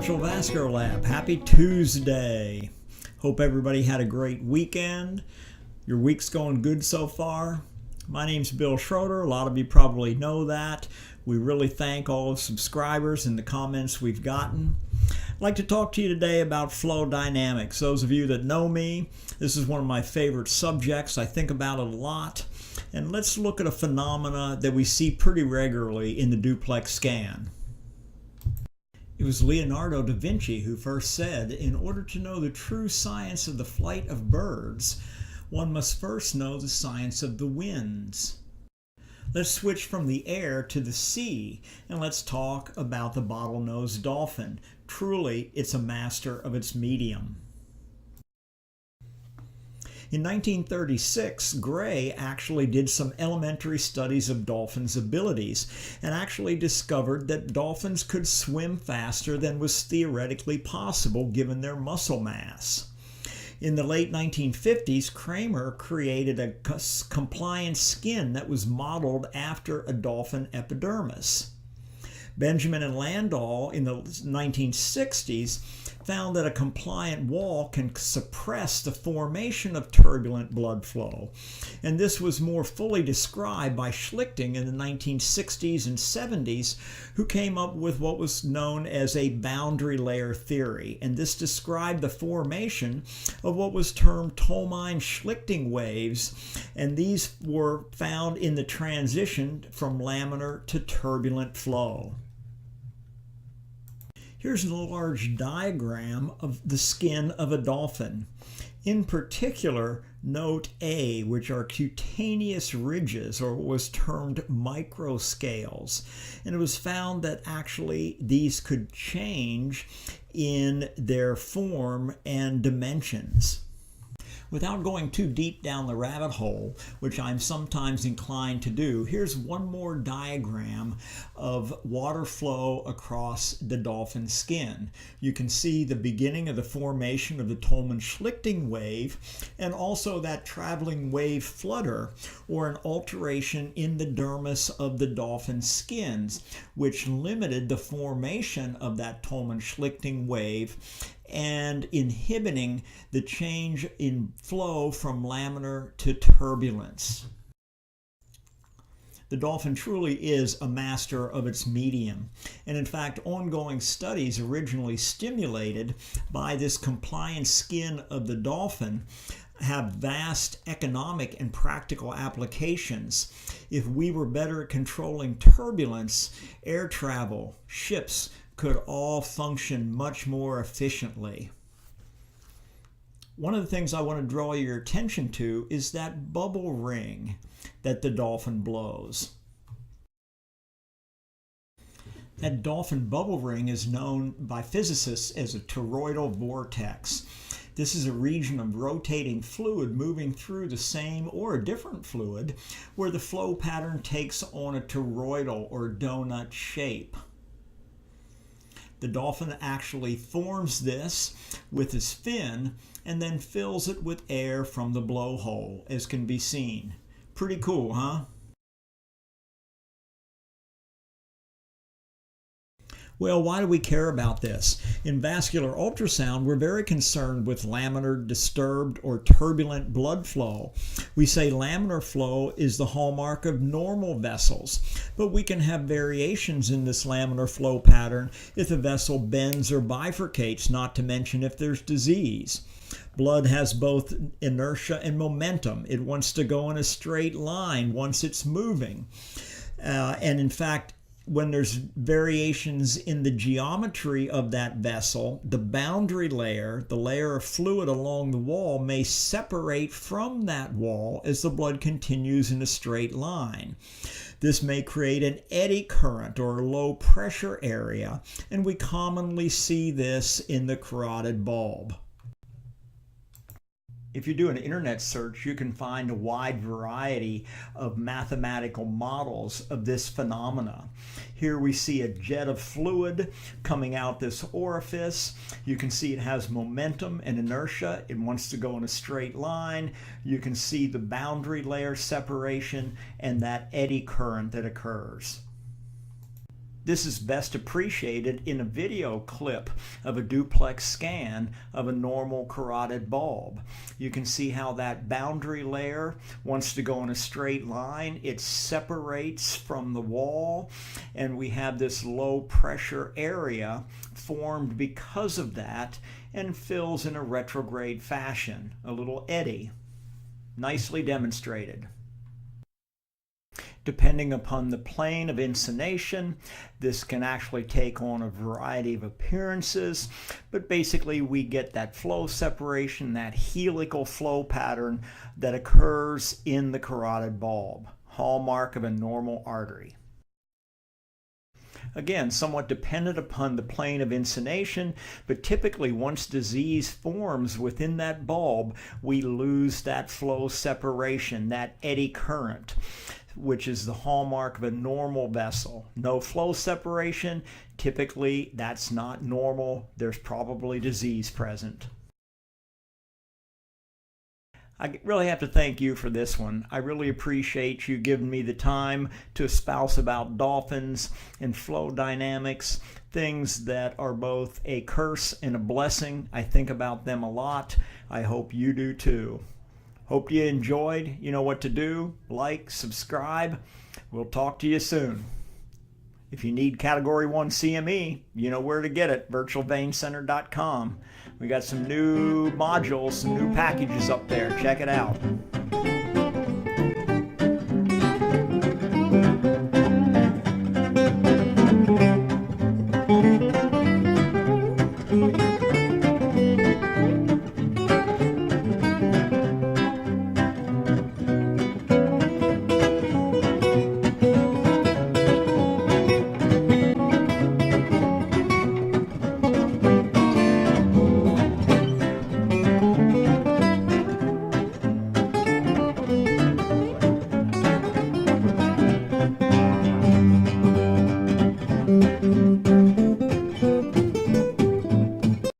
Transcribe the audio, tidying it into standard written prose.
Virtual Vascular Lab. Happy Tuesday. Hope everybody had a great weekend. Your week's going good so far. My name's Bill Schroeder. A lot of you probably know that. We really thank all the subscribers and the comments we've gotten. I'd like to talk to you today about flow dynamics. Those of you that know me, this is one of my favorite subjects. I think about it a lot. And let's look at a phenomena that we see pretty regularly in the duplex scan. It was Leonardo da Vinci who first said, in order to know the true science of the flight of birds, one must first know the science of the winds. Let's switch from the air to the sea, and let's talk about the bottlenose dolphin. Truly, it's a master of its medium. In 1936, Gray actually did some elementary studies of dolphins' abilities and actually discovered that dolphins could swim faster than was theoretically possible given their muscle mass. In the late 1950s, Kramer created a compliant skin that was modeled after a dolphin epidermis. Benjamin and Landau in the 1960s found that a compliant wall can suppress the formation of turbulent blood flow. And this was more fully described by Schlichting in the 1960s and 70s, who came up with what was known as a boundary layer theory. And this described the formation of what was termed Tolmine-Schlichting waves. And these were found in the transition from laminar to turbulent flow. Here's a large diagram of the skin of a dolphin. In particular, note A, which are cutaneous ridges, or what was termed microscales. And it was found that actually these could change in their form and dimensions. Without going too deep down the rabbit hole, which I'm sometimes inclined to do, here's one more diagram of water flow across the dolphin skin. You can see the beginning of the formation of the Tolman-Schlichting wave and also that traveling wave flutter, or an alteration in the dermis of the dolphin skins, which limited the formation of that Tolman-Schlichting wave and inhibiting the change in flow from laminar to turbulence. The dolphin truly is a master of its medium, and in fact ongoing studies originally stimulated by this compliant skin of the dolphin have vast economic and practical applications. If we were better at controlling turbulence, air travel, ships could all function much more efficiently. One of the things I want to draw your attention to is that bubble ring that the dolphin blows. That dolphin bubble ring is known by physicists as a toroidal vortex. This is a region of rotating fluid moving through the same or a different fluid where the flow pattern takes on a toroidal or donut shape. The dolphin actually forms this with his fin and then fills it with air from the blowhole, as can be seen. Pretty cool, huh? Well, why do we care about this? In vascular ultrasound, we're very concerned with laminar, disturbed, or turbulent blood flow. We say laminar flow is the hallmark of normal vessels, but we can have variations in this laminar flow pattern if the vessel bends or bifurcates, not to mention if there's disease. Blood has both inertia and momentum. It wants to go in a straight line once it's moving. And in fact, when there's variations in the geometry of that vessel, the boundary layer, the layer of fluid along the wall, may separate from that wall as the blood continues in a straight line. This may create an eddy current or a low pressure area, and we commonly see this in the carotid bulb. If you do an internet search, you can find a wide variety of mathematical models of this phenomena. Here we see a jet of fluid coming out this orifice. You can see it has momentum and inertia. It wants to go in a straight line. You can see the boundary layer separation and that eddy current that occurs. This is best appreciated in a video clip of a duplex scan of a normal carotid bulb. You can see how that boundary layer wants to go in a straight line. It separates from the wall, and we have this low pressure area formed because of that and fills in a retrograde fashion, a little eddy. Nicely demonstrated. Depending upon the plane of insonation, this can actually take on a variety of appearances, but basically we get that flow separation, that helical flow pattern that occurs in the carotid bulb, hallmark of a normal artery. Again, somewhat dependent upon the plane of insonation, but typically once disease forms within that bulb, we lose that flow separation, that eddy current, which is the hallmark of a normal vessel. No flow separation, typically that's not normal. There's probably disease present. I really have to thank you for this one. I really appreciate you giving me the time to espouse about dolphins and flow dynamics, things that are both a curse and a blessing. I think about them a lot. I hope you do too. Hope you enjoyed. You know what to do. Like, subscribe. We'll talk to you soon. If you need Category 1 CME, you know where to get it, virtualveincenter.com. We got some new modules, some new packages up there. Check it out.